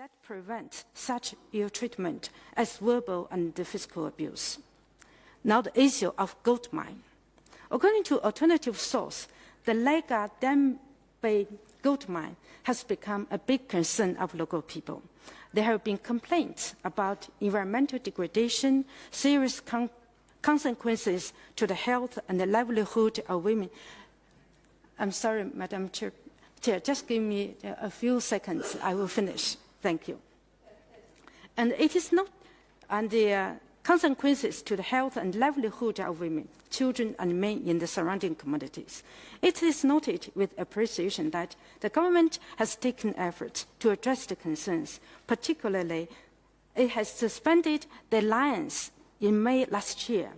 that prevent such ill treatment as verbal and physical abuse. Now the issue of gold mine. According to alternative source, the Lega Dembe gold mine has become a big concern of local people. There have been complaints about environmental degradation, serious consequences to the health and the livelihood of women. I'm sorry, Madam Chair, just give me a few seconds. I will finish. Thank you. And it is not, and the consequences to the health and livelihood of women, children, and men in the surrounding communities. It is noted with appreciation that the government has taken efforts to address the concerns. Particularly, it has suspended the alliance in May last year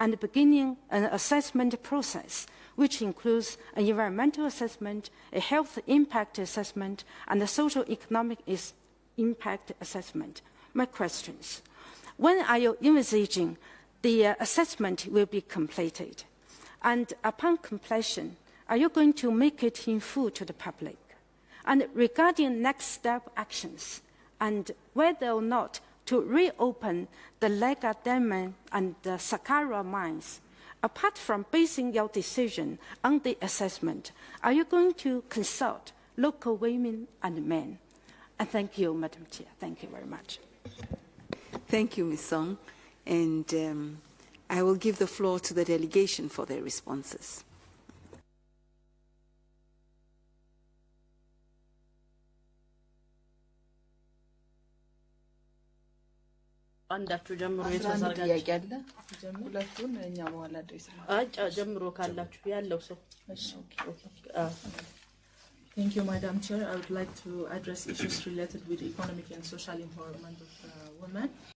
and beginning an assessment process, which includes an environmental assessment, a health impact assessment, and a social economic impact assessment. My questions. When are you envisaging the assessment will be completed? And upon completion, are you going to make it in full to the public? And regarding next step actions, and whether or not to reopen the Lega Dembe and the Sakara mines, apart from basing your decision on the assessment, are you going to consult local women and men? And thank you, Madam Chair. Thank you very much. Thank you, Ms. Song. And I will give the floor to the delegation for their responses. Thank you, Madam Chair. I would like to address issues related with economic and social empowerment of women.